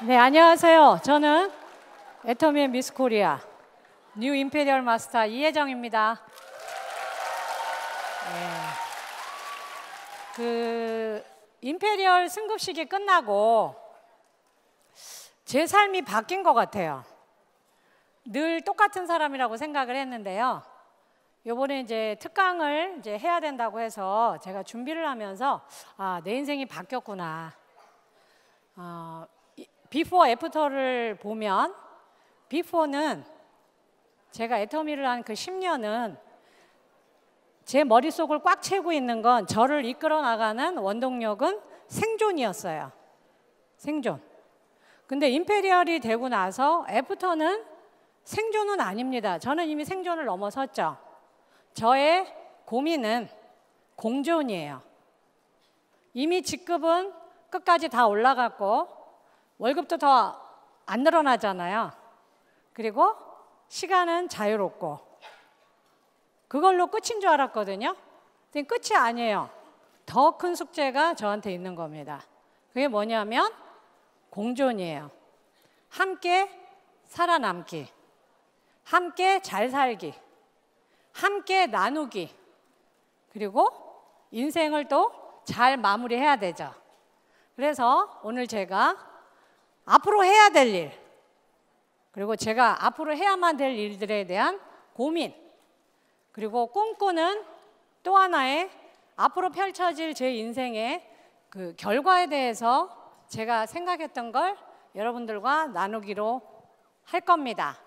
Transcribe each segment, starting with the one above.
네, 안녕하세요. 저는 애터미의 미스 코리아 뉴 임페리얼 마스터 이혜정입니다. 임페리얼 승급식이 끝나고 제 삶이 바뀐 것 같아요. 늘 똑같은 사람이라고 생각을 했는데요. 요번에 이제 특강을 이제 해야 된다고 해서 제가 준비를 하면서 내 인생이 바뀌었구나. 비포 애프터를 보면 비포는 제가 애터미를 한 그 10년은 제 머릿속을 꽉 채우고 있는 건 저를 이끌어 나가는 원동력은 생존이었어요. 생존. 근데 임페리얼이 되고 나서 애프터는 생존은 아닙니다. 저는 이미 생존을 넘어섰죠. 저의 고민은 공존이에요. 이미 직급은 끝까지 다 올라갔고 월급도 더 안 늘어나잖아요. 그리고 시간은 자유롭고 그걸로 끝인 줄 알았거든요. 근데 끝이 아니에요. 더 큰 숙제가 저한테 있는 겁니다. 그게 뭐냐면 공존이에요. 함께 살아남기, 함께 잘 살기, 함께 나누기, 그리고 인생을 또 잘 마무리해야 되죠. 그래서 오늘 제가 앞으로 해야 될 일, 그리고 제가 앞으로 해야만 될 일들에 대한 고민, 그리고 꿈꾸는 또 하나의 앞으로 펼쳐질 제 인생의 그 결과에 대해서 제가 생각했던 걸 여러분들과 나누기로 할 겁니다.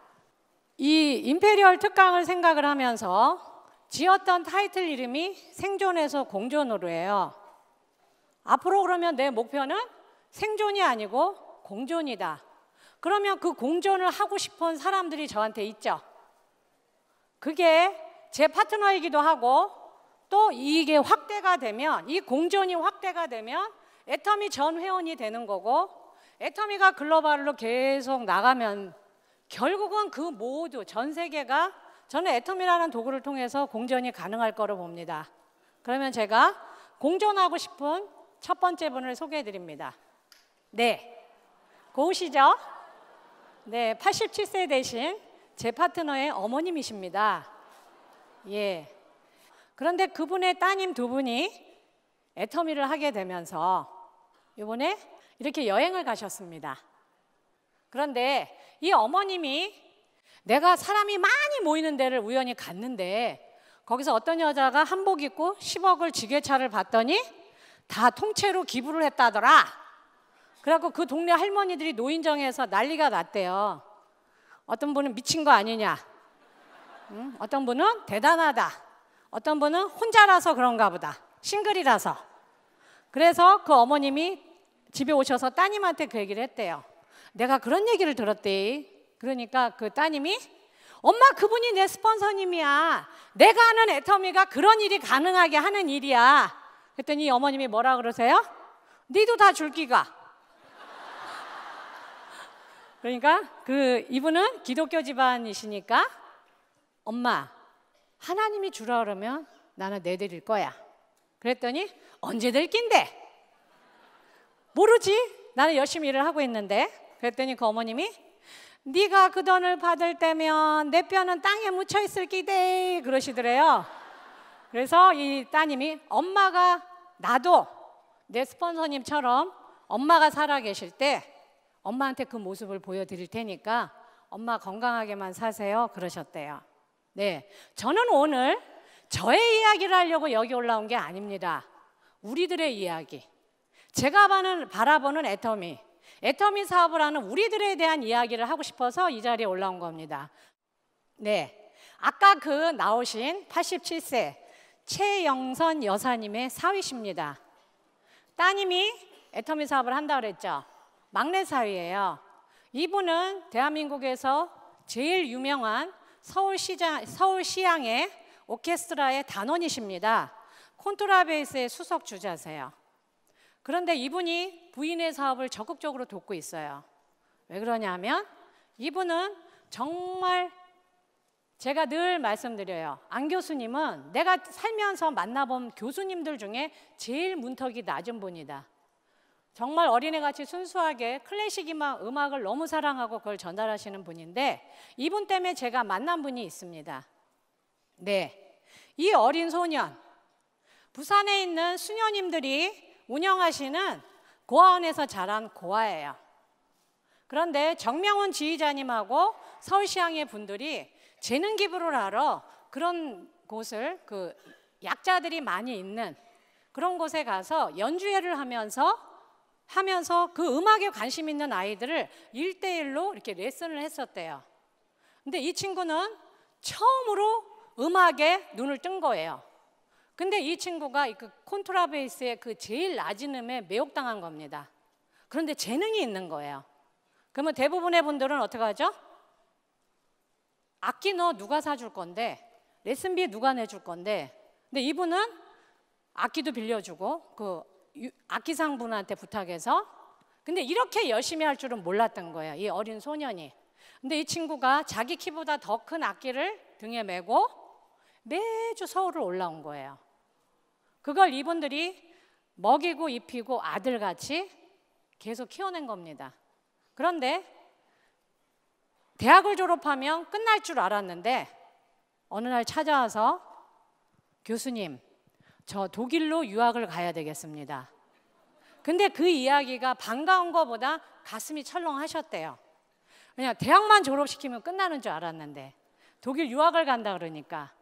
이 임페리얼 특강을 생각을 하면서 지었던 타이틀 이름이 생존에서 공존으로예요. 앞으로 그러면 내 목표는 생존이 아니고 공존이다. 그러면 그 공존을 하고 싶은 사람들이 저한테 있죠. 그게 제 파트너이기도 하고 또 이게 확대가 되면, 이 공존이 확대가 되면 애터미 전 회원이 되는 거고, 애터미가 글로벌로 계속 나가면 결국은 그 모두 전 세계가 저는 애터미라는 도구를 통해서 공존이 가능할 거로 봅니다. 그러면 제가 공존하고 싶은 첫 번째 분을 소개해 드립니다. 네, 고우시죠? 네, 87세 되신 제 파트너의 어머님이십니다. 예. 그런데 그분의 따님 두 분이 애터미를 하게 되면서 이번에 이렇게 여행을 가셨습니다. 그런데 이 어머님이 내가 사람이 많이 모이는 데를 우연히 갔는데 거기서 어떤 여자가 한복 입고 10억을 지게차를 봤더니 다 통째로 기부를 했다더라. 그래갖고 그 동네 할머니들이 노인정에서 난리가 났대요. 어떤 분은 미친 거 아니냐, 어떤 분은 대단하다, 어떤 분은 혼자라서 그런가 보다, 싱글이라서. 그래서 그 어머님이 집에 오셔서 따님한테 그 얘기를 했대요. 내가 그런 얘기를 들었대. 그러니까 그 따님이 엄마, 그분이 내 스폰서님이야. 내가 하는 애터미가 그런 일이 가능하게 하는 일이야. 그랬더니 어머님이 뭐라 그러세요? 니도 다 줄 기가. 그러니까 이분은 기독교 집안이시니까 엄마, 하나님이 주라 그러면 나는 내드릴 거야. 그랬더니 언제 될 낀데? 모르지. 나는 열심히 일을 하고 있는데. 그랬더니 그 어머님이 네가 그 돈을 받을 때면 내 뼈는 땅에 묻혀 있을 기대 그러시더래요. 그래서 이 따님이 엄마가, 나도 내 스폰서님처럼 엄마가 살아계실 때 엄마한테 그 모습을 보여드릴 테니까 엄마 건강하게만 사세요 그러셨대요. 네, 저는 오늘 저의 이야기를 하려고 여기 올라온 게 아닙니다. 우리들의 이야기, 제가 바라보는 애터미 사업을 하는 우리들에 대한 이야기를 하고 싶어서 이 자리에 올라온 겁니다. 네, 아까 나오신 87세 최영선 여사님의 사위십니다. 따님이 애터미 사업을 한다고 그랬죠. 막내 사위예요. 이분은 대한민국에서 제일 유명한 서울시향의 오케스트라의 단원이십니다. 콘트라베이스의 수석 주자세요. 그런데 이분이 부인의 사업을 적극적으로 돕고 있어요. 왜 그러냐면 이분은 정말, 제가 늘 말씀드려요. 안 교수님은 내가 살면서 만나본 교수님들 중에 제일 문턱이 낮은 분이다. 정말 어린애같이 순수하게 클래식 음악을 너무 사랑하고 그걸 전달하시는 분인데 이분 때문에 제가 만난 분이 있습니다. 네, 이 어린 소년, 부산에 있는 수녀님들이 운영하시는 고아원에서 자란 고아예요. 그런데 정명훈 지휘자님하고 서울시향의 분들이 재능 기부를 하러 그런 곳을 약자들이 많이 있는 그런 곳에 가서 연주회를 하면서 그 음악에 관심 있는 아이들을 1대1로 이렇게 레슨을 했었대요. 근데 이 친구는 처음으로 음악에 눈을 뜬 거예요. 근데 이 친구가 그 콘트라베이스의 그 제일 낮은 음에 매혹당한 겁니다. 그런데 재능이 있는 거예요. 그러면 대부분의 분들은 어떻게 하죠? 악기 너 누가 사줄 건데, 레슨비 누가 내줄 건데. 근데 이분은 악기도 빌려주고 그 악기상 분한테 부탁해서, 근데 이렇게 열심히 할 줄은 몰랐던 거예요, 이 어린 소년이. 근데 이 친구가 자기 키보다 더 큰 악기를 등에 메고 매주 서울을 올라온 거예요. 그걸 이분들이 먹이고 입히고 아들같이 계속 키워낸 겁니다. 그런데 대학을 졸업하면 끝날 줄 알았는데 어느 날 찾아와서 교수님, 저 독일로 유학을 가야 되겠습니다. 근데 그 이야기가 반가운 것보다 가슴이 철렁하셨대요. 그냥 대학만 졸업시키면 끝나는 줄 알았는데 독일 유학을 간다 그러니까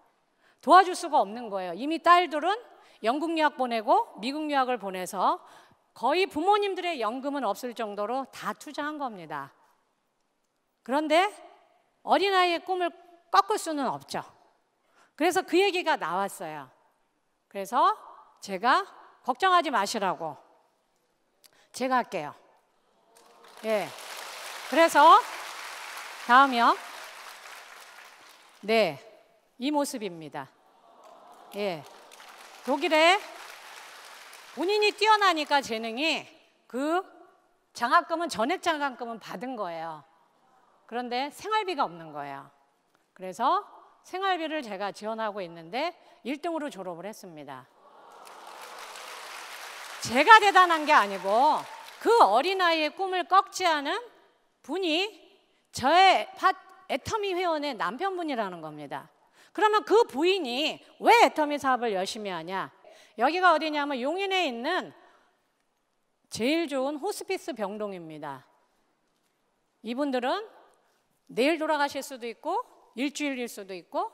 도와줄 수가 없는 거예요. 이미 딸들은 영국 유학 보내고 미국 유학을 보내서 거의 부모님들의 연금은 없을 정도로 다 투자한 겁니다. 그런데 어린아이의 꿈을 꺾을 수는 없죠. 그래서 그 얘기가 나왔어요. 그래서 제가 걱정하지 마시라고 제가 할게요. 예. 그래서 다음이요. 네, 이 모습입니다. 예. 독일에 본인이 뛰어나니까 재능이 그 장학금은 전액 장학금은 받은 거예요. 그런데 생활비가 없는 거예요. 그래서 생활비를 제가 지원하고 있는데 1등으로 졸업을 했습니다. 제가 대단한 게 아니고 그 어린아이의 꿈을 꺾지 않은 분이 저의 애터미 회원의 남편분이라는 겁니다. 그러면 그 부인이 왜 애터미 사업을 열심히 하냐? 여기가 어디냐면 용인에 있는 제일 좋은 호스피스 병동입니다. 이분들은 내일 돌아가실 수도 있고 일주일일 수도 있고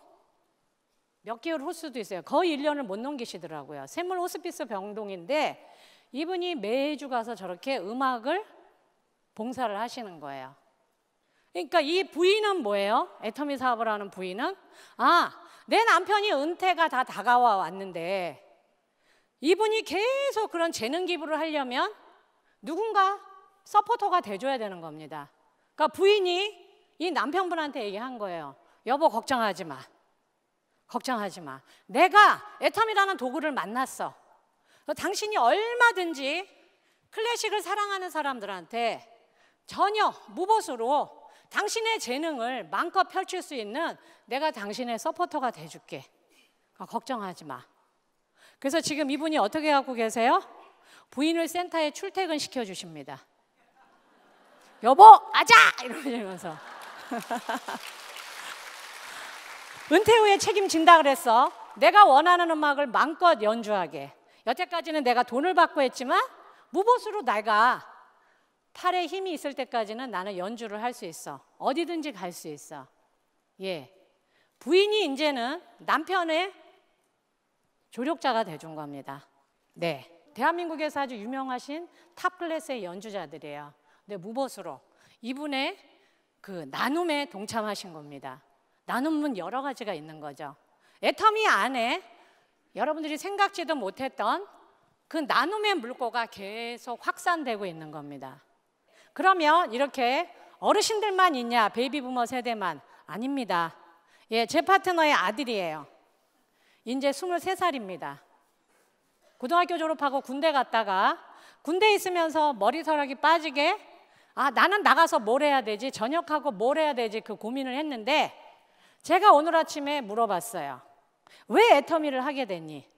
몇 개월 후 수도 있어요. 거의 1년을 못 넘기시더라고요. 샘물 호스피스 병동인데 이분이 매주 가서 저렇게 음악을 봉사를 하시는 거예요. 그러니까 이 부인은 뭐예요? 애터미 사업을 하는 부인은 내 남편이 은퇴가 다 다가와 왔는데 이분이 계속 그런 재능 기부를 하려면 누군가 서포터가 돼줘야 되는 겁니다. 그러니까 부인이 이 남편분한테 얘기한 거예요. 여보, 걱정하지 마. 걱정하지 마. 내가 애터미라는 도구를 만났어. 당신이 얼마든지 클래식을 사랑하는 사람들한테 전혀 무보수로 당신의 재능을 마음껏 펼칠 수 있는 내가 당신의 서포터가 돼줄게. 걱정하지 마. 그래서 지금 이분이 어떻게 하고 계세요? 부인을 센터에 출퇴근 시켜주십니다. 여보, 아자! 이러면서. 은퇴 후에 책임진다 그랬어. 내가 원하는 음악을 마음껏 연주하게. 여태까지는 내가 돈을 받고 했지만 무보수로 내가 팔에 힘이 있을 때까지는 나는 연주를 할 수 있어. 어디든지 갈 수 있어. 예. 부인이 이제는 남편의 조력자가 돼준 겁니다. 네. 대한민국에서 아주 유명하신 탑 클래스의 연주자들이에요. 근데 무보수로 이분의 그 나눔에 동참하신 겁니다. 나눔은 여러 가지가 있는 거죠. 애터미 안에 여러분들이 생각지도 못했던 그 나눔의 물꼬가 계속 확산되고 있는 겁니다. 그러면 이렇게 어르신들만 있냐? 베이비부머 세대만? 아닙니다. 예, 제 파트너의 아들이에요. 이제 23살입니다. 고등학교 졸업하고 군대 갔다가 군대에 있으면서 머리서락이 빠지게 나는 나가서 뭘 해야 되지? 전역하고 뭘 해야 되지? 그 고민을 했는데 제가 오늘 아침에 물어봤어요. 왜 애터미를 하게 됐니?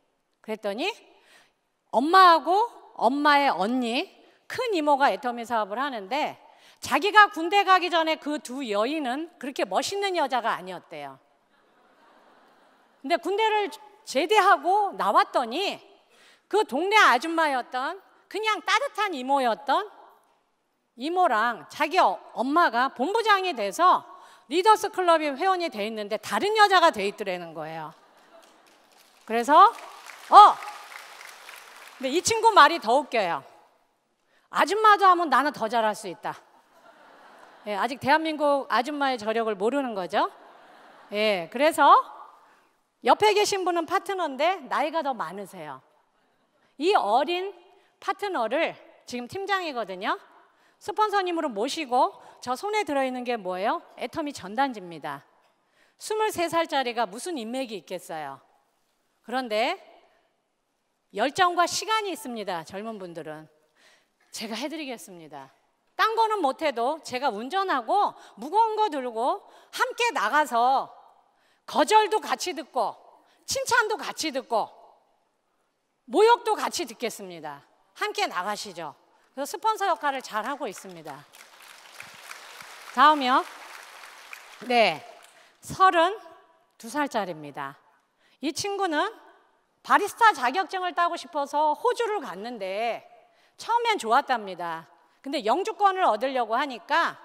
그랬더니 엄마하고 엄마의 언니, 큰 이모가 애터미 사업을 하는데 자기가 군대 가기 전에 그 두 여인은 그렇게 멋있는 여자가 아니었대요. 근데 군대를 제대하고 나왔더니 그 동네 아줌마였던 그냥 따뜻한 이모였던 이모랑 자기 엄마가 본부장이 돼서 리더스 클럽에 회원이 돼 있는데 다른 여자가 돼 있더라는 거예요. 그래서 근데 이 친구 말이 더 웃겨요. 아줌마도 하면 나는 더 잘할 수 있다. 예, 아직 대한민국 아줌마의 저력을 모르는 거죠. 예, 그래서 옆에 계신 분은 파트너인데 나이가 더 많으세요. 이 어린 파트너를 지금 팀장이거든요. 스폰서님으로 모시고 저 손에 들어있는 게 뭐예요? 애터미 전단지입니다. 23살짜리가 무슨 인맥이 있겠어요. 그런데 열정과 시간이 있습니다. 젊은 분들은. 제가 해드리겠습니다. 딴 거는 못해도 제가 운전하고 무거운 거 들고 함께 나가서 거절도 같이 듣고 칭찬도 같이 듣고 모욕도 같이 듣겠습니다. 함께 나가시죠. 그래서 스폰서 역할을 잘 하고 있습니다. 다음이요. 네, 32살짜리입니다. 이 친구는 바리스타 자격증을 따고 싶어서 호주를 갔는데 처음엔 좋았답니다. 근데 영주권을 얻으려고 하니까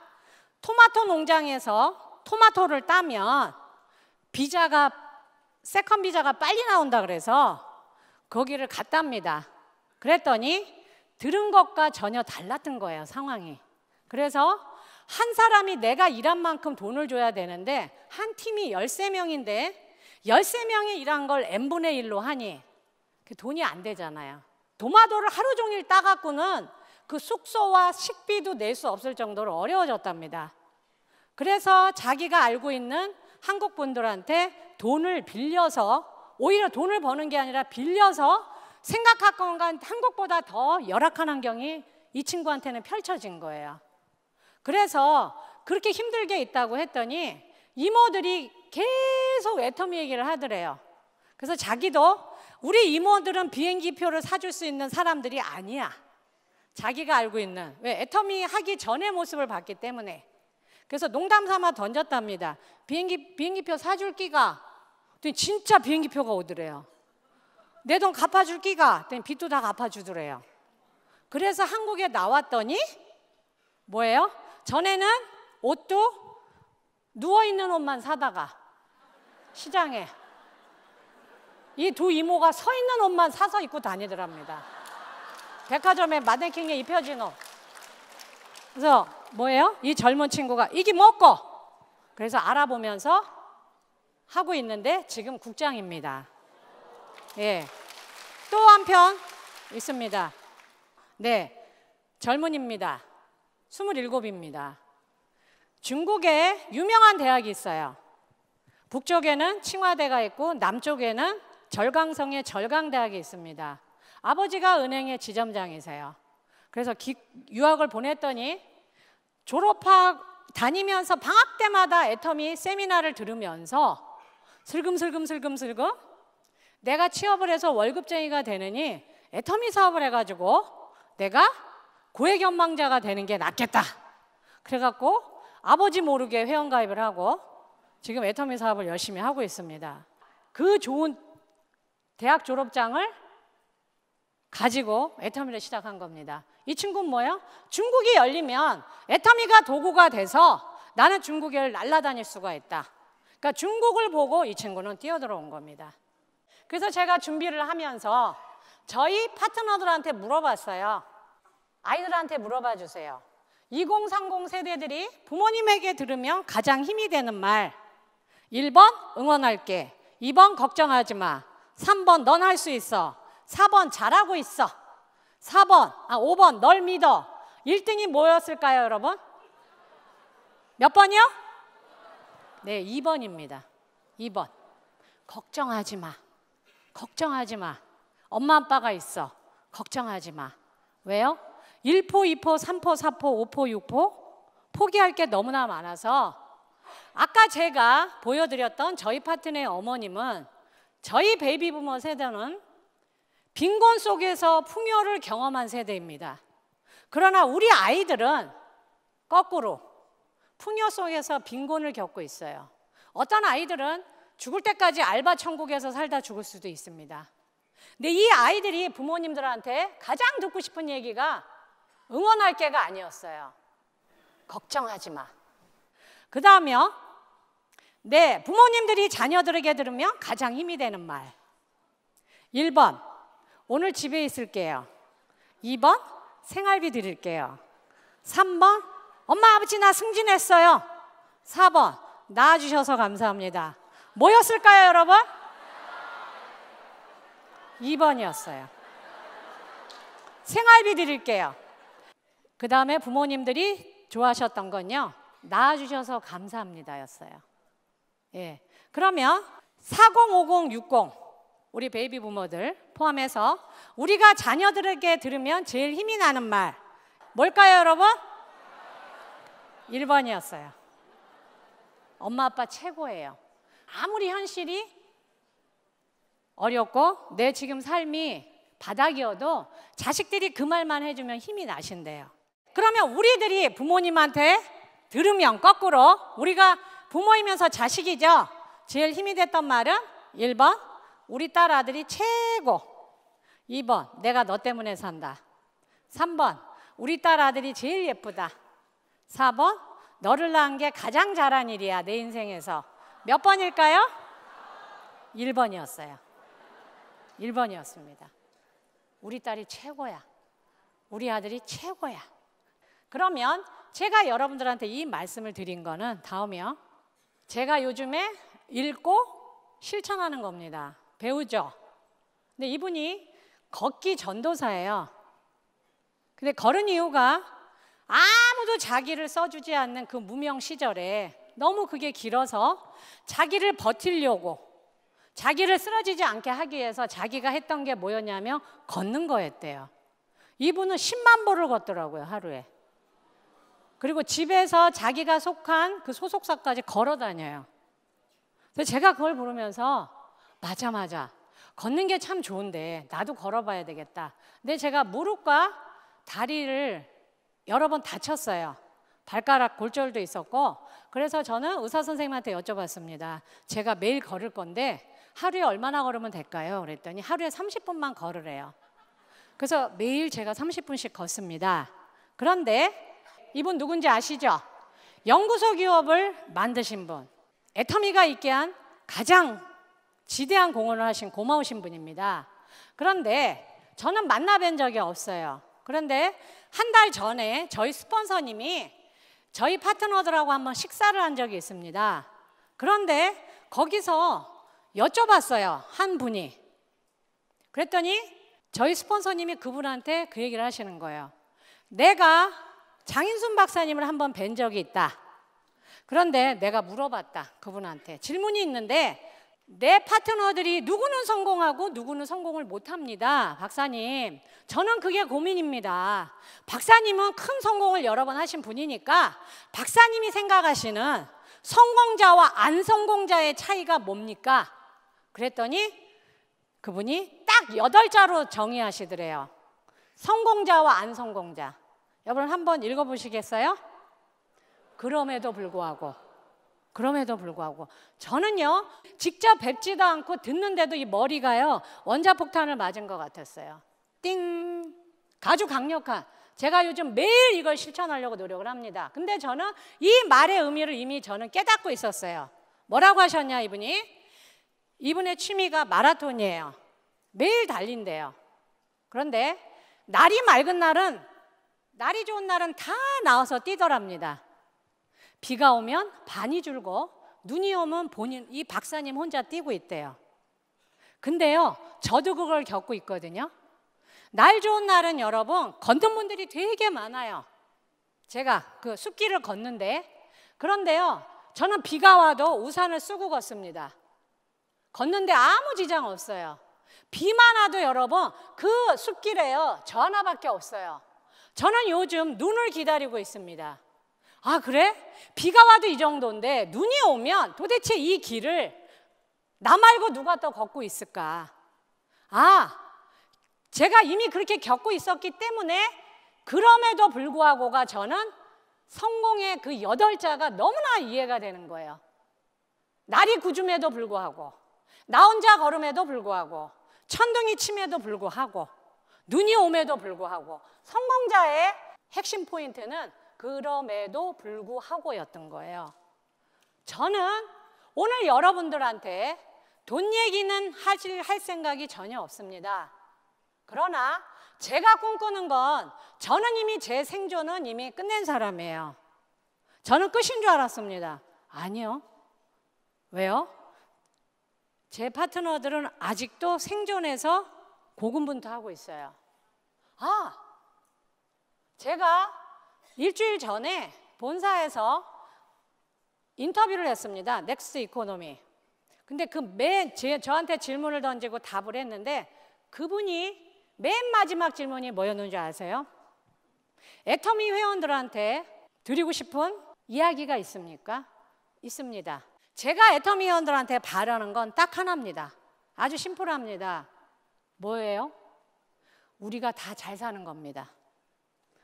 토마토 농장에서 토마토를 따면 비자가 세컨 비자가 빨리 나온다 그래서 거기를 갔답니다. 그랬더니 들은 것과 전혀 달랐던 거예요, 상황이. 그래서 한 사람이 내가 일한 만큼 돈을 줘야 되는데 한 팀이 13명인데 13명이 일한 걸 n분의 1로 하니 돈이 안 되잖아요. 토마토를 하루 종일 따갖고는 그 숙소와 식비도 낼 수 없을 정도로 어려워졌답니다. 그래서 자기가 알고 있는 한국 분들한테 돈을 빌려서 오히려 돈을 버는 게 아니라 빌려서 생각할 건 한국보다 더 열악한 환경이 이 친구한테는 펼쳐진 거예요. 그래서 그렇게 힘들게 있다고 했더니 이모들이 계속 애터미 얘기를 하더래요. 그래서 자기도 우리 이모들은 비행기표를 사줄 수 있는 사람들이 아니야. 자기가 알고 있는 왜 애터미 하기 전의 모습을 봤기 때문에. 그래서 농담 삼아 던졌답니다. 비행기표 사줄 끼가? 진짜 비행기표가 오더래요. 내 돈 갚아줄 끼가? 빚도 다 갚아주더래요. 그래서 한국에 나왔더니 뭐예요? 전에는 옷도 누워있는 옷만 사다가 시장에 이 두 이모가 서 있는 옷만 사서 입고 다니더랍니다. 백화점에 마네킹에 입혀진 옷. 그래서 뭐예요? 이 젊은 친구가 이게 뭐고? 그래서 알아보면서 하고 있는데 지금 국장입니다. 예. 또 한편 있습니다. 네, 젊은입니다. 27입니다. 중국에 유명한 대학이 있어요. 북쪽에는 칭화대가 있고 남쪽에는 절강성의 절강대학이 있습니다. 아버지가 은행의 지점장이세요. 그래서 유학을 보냈더니 졸업하고 다니면서 방학 때마다 애터미 세미나를 들으면서 슬금슬금 내가 취업을 해서 월급쟁이가 되느니 애터미 사업을 해가지고 내가 고액연망자가 되는 게 낫겠다. 그래갖고 아버지 모르게 회원가입을 하고 지금 애터미 사업을 열심히 하고 있습니다. 그 좋은 대학 졸업장을 가지고 애터미를 시작한 겁니다. 이 친구는 뭐예요? 중국이 열리면 애터미가 도구가 돼서 나는 중국을 날아다닐 수가 있다. 그러니까 중국을 보고 이 친구는 뛰어들어온 겁니다. 그래서 제가 준비를 하면서 저희 파트너들한테 물어봤어요. 아이들한테 물어봐 주세요. 2030 세대들이 부모님에게 들으면 가장 힘이 되는 말. 1번 응원할게. 2번 걱정하지 마. 3번 넌 할 수 있어. 4번 잘하고 있어. 5번 널 믿어. 1등이 뭐였을까요, 여러분? 몇 번이요? 네, 2번입니다. 2번. 걱정하지 마. 걱정하지 마. 엄마 아빠가 있어. 걱정하지 마. 왜요? 1포, 2포, 3포, 4포, 5포, 6포 포기할 게 너무나 많아서 아까 제가 보여드렸던 저희 파트너의 어머님은 저희 베이비부머 세대는 빈곤 속에서 풍요를 경험한 세대입니다. 그러나 우리 아이들은 거꾸로 풍요 속에서 빈곤을 겪고 있어요. 어떤 아이들은 죽을 때까지 알바 천국에서 살다 죽을 수도 있습니다. 근데 이 아이들이 부모님들한테 가장 듣고 싶은 얘기가 응원할 게가 아니었어요. 걱정하지 마. 그 다음에요. 네, 부모님들이 자녀들에게 들으면 가장 힘이 되는 말. 1번, 오늘 집에 있을게요. 2번, 생활비 드릴게요. 3번, 엄마 아버지 나 승진했어요. 4번, 낳아주셔서 감사합니다. 뭐였을까요, 여러분? 2번이었어요. 생활비 드릴게요. 그 다음에 부모님들이 좋아하셨던 건요, 낳아주셔서 감사합니다였어요. 예. 그러면 40, 50, 60 우리 베이비 부모들 포함해서 우리가 자녀들에게 들으면 제일 힘이 나는 말 뭘까요, 여러분? 1번이었어요. 엄마 아빠 최고예요. 아무리 현실이 어렵고 내 지금 삶이 바닥이어도 자식들이 그 말만 해주면 힘이 나신대요. 그러면 우리들이 부모님한테 들으면 거꾸로 우리가 부모이면서 자식이죠. 제일 힘이 됐던 말은 1번, 우리 딸 아들이 최고. 2번, 내가 너 때문에 산다. 3번, 우리 딸 아들이 제일 예쁘다. 4번, 너를 낳은 게 가장 잘한 일이야 내 인생에서. 몇 번일까요? 1번이었어요. 1번이었습니다. 우리 딸이 최고야. 우리 아들이 최고야. 그러면 제가 여러분들한테 이 말씀을 드린 거는 다음이요. 제가 요즘에 읽고 실천하는 겁니다. 배우죠. 근데 이분이 걷기 전도사예요. 근데 걸은 이유가 아무도 자기를 써주지 않는 그 무명 시절에 너무 그게 길어서 자기를 버티려고 자기를 쓰러지지 않게 하기 위해서 자기가 했던 게 뭐였냐면 걷는 거였대요. 이분은 10만 보를 걷더라고요, 하루에. 그리고 집에서 자기가 속한 그 소속사까지 걸어 다녀요. 그래서 제가 그걸 부르면서 맞아. 걷는 게 참 좋은데 나도 걸어봐야 되겠다. 근데 제가 무릎과 다리를 여러 번 다쳤어요. 발가락 골절도 있었고. 그래서 저는 의사 선생님한테 여쭤봤습니다. 제가 매일 걸을 건데 하루에 얼마나 걸으면 될까요? 그랬더니 하루에 30분만 걸으래요. 그래서 매일 제가 30분씩 걷습니다. 그런데 이분 누군지 아시죠? 연구소 기업을 만드신 분, 애터미가 있게 한 가장 지대한 공헌을 하신 고마우신 분입니다. 그런데 저는 만나뵌 적이 없어요. 그런데 한 달 전에 저희 스폰서님이 저희 파트너들하고 한번 식사를 한 적이 있습니다. 그런데 거기서 여쭤봤어요, 한 분이. 그랬더니 저희 스폰서님이 그분한테 그 얘기를 하시는 거예요. 내가 장인순 박사님을 한번 뵌 적이 있다. 그런데 내가 물어봤다, 그분한테. 질문이 있는데 내 파트너들이 누구는 성공하고 누구는 성공을 못합니다. 박사님, 저는 그게 고민입니다. 박사님은 큰 성공을 여러 번 하신 분이니까 박사님이 생각하시는 성공자와 안 성공자의 차이가 뭡니까? 그랬더니 그분이 딱 8자로 정의하시더래요. 성공자와 안 성공자. 여러분 한번 읽어보시겠어요? 그럼에도 불구하고 저는요 직접 뵙지도 않고 듣는데도 이 머리가요 원자폭탄을 맞은 것 같았어요. 띵! 아주 강력한. 제가 요즘 매일 이걸 실천하려고 노력을 합니다. 근데 저는 이 말의 의미를 이미 저는 깨닫고 있었어요. 뭐라고 하셨냐, 이분이? 이분의 취미가 마라톤이에요. 매일 달린대요. 그런데 날이 맑은 날은, 날이 좋은 날은 다 나와서 뛰더랍니다. 비가 오면 반이 줄고 눈이 오면 이 박사님 혼자 뛰고 있대요. 근데요, 저도 그걸 겪고 있거든요. 날 좋은 날은 여러분 걷는 분들이 되게 많아요. 제가 그 숲길을 걷는데, 그런데요 저는 비가 와도 우산을 쓰고 걷습니다. 걷는데 아무 지장 없어요. 비만 와도 여러분 그 숲길에요 저 하나밖에 없어요. 저는 요즘 눈을 기다리고 있습니다. 아, 그래? 비가 와도 이 정도인데 눈이 오면 도대체 이 길을 나 말고 누가 또 걷고 있을까? 아, 제가 이미 그렇게 겪고 있었기 때문에 그럼에도 불구하고가 저는 성공의 그 8자가 너무나 이해가 되는 거예요. 날이 굳음에도 불구하고, 나 혼자 걸음에도 불구하고, 천둥이 침에도 불구하고, 눈이 옴에도 불구하고, 성공자의 핵심 포인트는 그럼에도 불구하고였던 거예요. 저는 오늘 여러분들한테 돈 얘기는 할 생각이 전혀 없습니다. 그러나 제가 꿈꾸는 건 저는 이미 제 생존은 이미 끝낸 사람이에요. 저는 끝인 줄 알았습니다. 아니요. 왜요? 제 파트너들은 아직도 생존해서 고군분투하고 있어요. 제가 일주일 전에 본사에서 인터뷰를 했습니다. 넥스트 이코노미. 근데 저한테 질문을 던지고 답을 했는데 그분이 맨 마지막 질문이 뭐였는지 아세요? 애터미 회원들한테 드리고 싶은 이야기가 있습니까? 있습니다. 제가 애터미 회원들한테 바라는 건 딱 하나입니다. 아주 심플합니다. 뭐예요? 우리가 다 잘 사는 겁니다.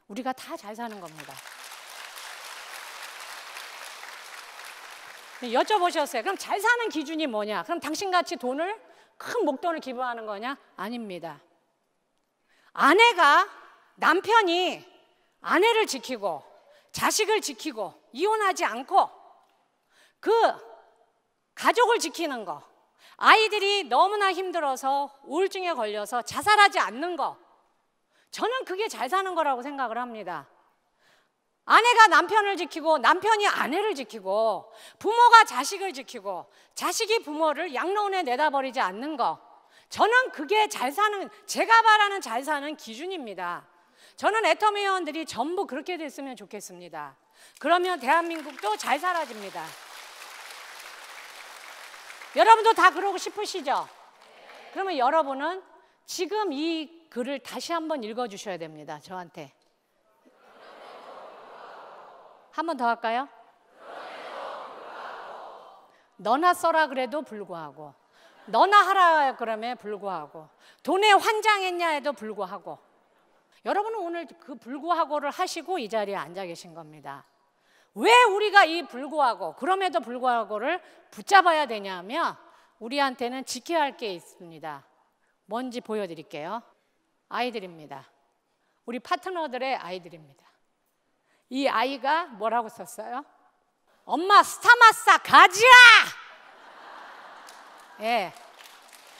우리가 다 잘 사는 겁니다. 여쭤보셨어요. 그럼 잘 사는 기준이 뭐냐? 그럼 당신같이 큰 목돈을 기부하는 거냐? 아닙니다. 남편이 아내를 지키고 자식을 지키고 이혼하지 않고 그 가족을 지키는 거, 아이들이 너무나 힘들어서 우울증에 걸려서 자살하지 않는 거, 저는 그게 잘 사는 거라고 생각을 합니다. 아내가 남편을 지키고 남편이 아내를 지키고 부모가 자식을 지키고 자식이 부모를 양로원에 내다버리지 않는 거, 저는 그게 제가 바라는 잘 사는 기준입니다. 저는 애터미 회원들이 전부 그렇게 됐으면 좋겠습니다. 그러면 대한민국도 잘 살아집니다. 여러분도 다 그러고 싶으시죠? 그러면 여러분은 지금 이 글을 다시 한번 읽어주셔야 됩니다. 저한테. 한 번 더 할까요? 너나 써라 그래도 불구하고, 너나 하라 그러면 불구하고, 돈에 환장했냐에도 불구하고. 여러분은 오늘 그 불구하고를 하시고 이 자리에 앉아 계신 겁니다. 왜 우리가 이 불구하고, 그럼에도 불구하고를 붙잡아야 되냐면 우리한테는 지켜야 할 게 있습니다. 뭔지 보여드릴게요. 아이들입니다. 우리 파트너들의 아이들입니다. 이 아이가 뭐라고 썼어요? 엄마 스타마사 가자! 예,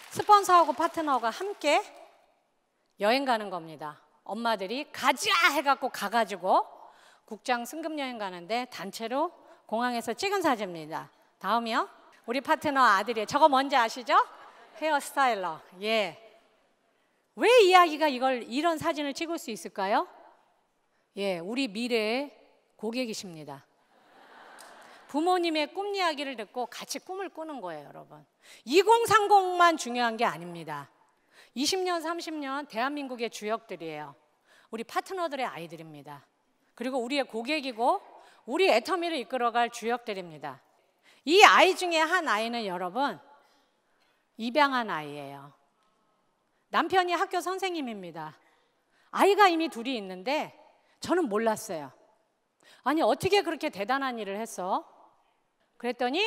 스폰서하고 파트너가 함께 여행 가는 겁니다. 엄마들이 가자 해갖고 가가지고 국장 승급 여행 가는데 단체로 공항에서 찍은 사진입니다. 다음이요. 우리 파트너 아들이, 저거 뭔지 아시죠? 헤어스타일러. 예. 왜 이 아기가 이런 사진을 찍을 수 있을까요? 예, 우리 미래의 고객이십니다. 부모님의 꿈 이야기를 듣고 같이 꿈을 꾸는 거예요, 여러분. 2030만 중요한 게 아닙니다. 20년, 30년 대한민국의 주역들이에요. 우리 파트너들의 아이들입니다. 그리고 우리의 고객이고 우리 애터미를 이끌어갈 주역들입니다. 이 아이 중에 한 아이는 여러분 입양한 아이예요. 남편이 학교 선생님입니다. 아이가 이미 둘이 있는데 저는 몰랐어요. 아니 어떻게 그렇게 대단한 일을 했어? 그랬더니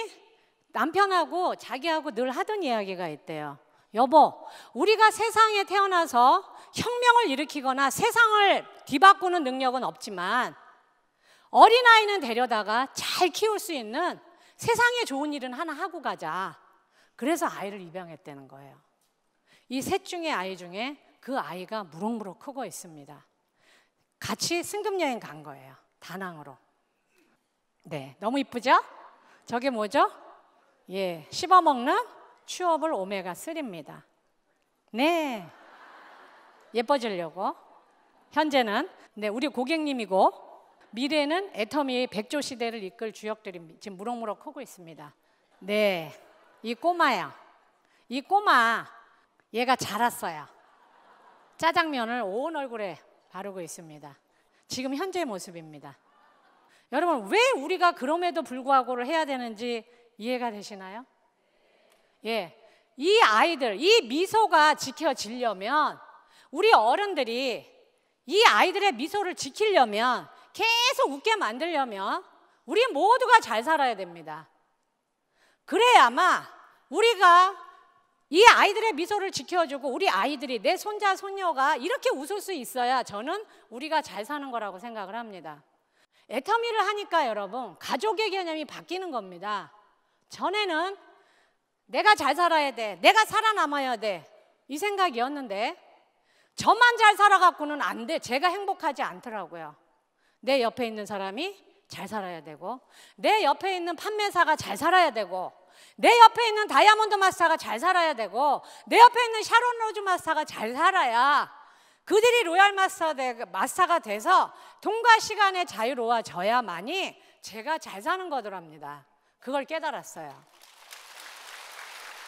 남편하고 자기하고 늘 하던 이야기가 있대요. 여보, 우리가 세상에 태어나서 혁명을 일으키거나 세상을 뒤바꾸는 능력은 없지만 어린아이는 데려다가 잘 키울 수 있는 세상에 좋은 일은 하나 하고 가자. 그래서 아이를 입양했다는 거예요. 이 셋 중에 아이 중에 그 아이가 무럭무럭 크고 있습니다. 같이 승급여행 간 거예요. 다낭으로. 네, 너무 이쁘죠? 저게 뭐죠? 예, 씹어먹는 츄어블 오메가3입니다. 네, 예뻐지려고. 현재는 우리 고객님이고 미래는 애터미의 백조 시대를 이끌 주역들이 지금 무럭무럭 크고 있습니다. 네, 이 꼬마야. 이 꼬마, 얘가 자랐어요. 짜장면을 온 얼굴에 바르고 있습니다. 지금 현재의 모습입니다. 여러분, 왜 우리가 그럼에도 불구하고를 해야 되는지 이해가 되시나요? 예, 이 아이들, 이 미소가 지켜지려면 우리 어른들이 이 아이들의 미소를 지키려면, 계속 웃게 만들려면 우리 모두가 잘 살아야 됩니다. 그래야만 우리가 이 아이들의 미소를 지켜주고 우리 아이들이, 내 손자 손녀가 이렇게 웃을 수 있어야 저는 우리가 잘 사는 거라고 생각을 합니다. 애터미를 하니까 여러분, 가족의 개념이 바뀌는 겁니다. 전에는 내가 잘 살아야 돼, 내가 살아남아야 돼, 이 생각이었는데 저만 잘 살아갖고는 안 돼, 제가 행복하지 않더라고요. 내 옆에 있는 사람이 잘 살아야 되고, 내 옆에 있는 판매사가 잘 살아야 되고, 내 옆에 있는 다이아몬드 마스터가 잘 살아야 되고, 내 옆에 있는 샤론 로즈 마스터가 잘 살아야 그들이 로얄 마스터가 돼서 돈과 시간의 자유로워져야만이 제가 잘 사는 거더랍니다. 그걸 깨달았어요.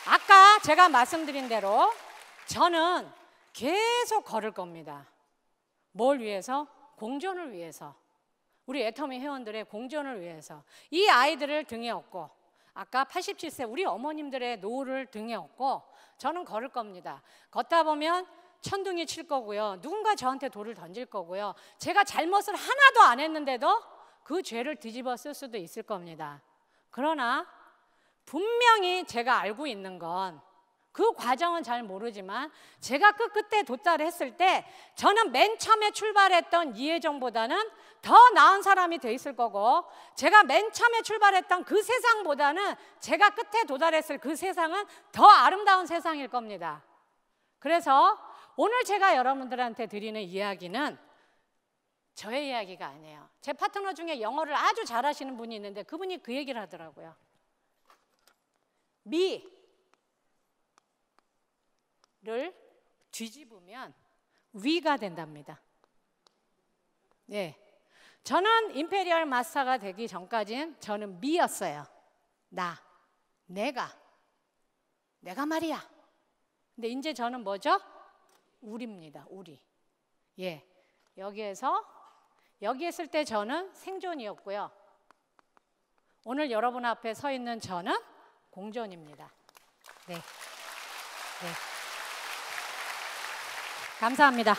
아까 제가 말씀드린 대로 저는 계속 걸을 겁니다. 뭘 위해서? 공존을 위해서. 우리 애터미 회원들의 공존을 위해서. 이 아이들을 등에 업고, 아까 87세 우리 어머님들의 노후를 등에 업고 저는 걸을 겁니다. 걷다 보면 천둥이 칠 거고요, 누군가 저한테 돌을 던질 거고요, 제가 잘못을 하나도 안 했는데도 그 죄를 뒤집어 쓸 수도 있을 겁니다. 그러나 분명히 제가 알고 있는 건, 그 과정은 잘 모르지만 제가 그 끝에 도달했을 때 저는 맨 처음에 출발했던 이혜정보다는 더 나은 사람이 돼 있을 거고, 제가 맨 처음에 출발했던 그 세상보다는 제가 끝에 도달했을 그 세상은 더 아름다운 세상일 겁니다. 그래서 오늘 제가 여러분들한테 드리는 이야기는 저의 이야기가 아니에요. 제 파트너 중에 영어를 아주 잘하시는 분이 있는데 그분이 그 얘기를 하더라고요. 미를 뒤집으면 위가 된답니다. 네, 저는 임페리얼 마스터가 되기 전까지는 저는 미였어요. 내가 말이야. 근데 이제 저는 뭐죠? 우리입니다. 우리. 예, 여기 있을 때 저는 생존이었고요, 오늘 여러분 앞에 서 있는 저는 공존입니다. 네. 감사합니다.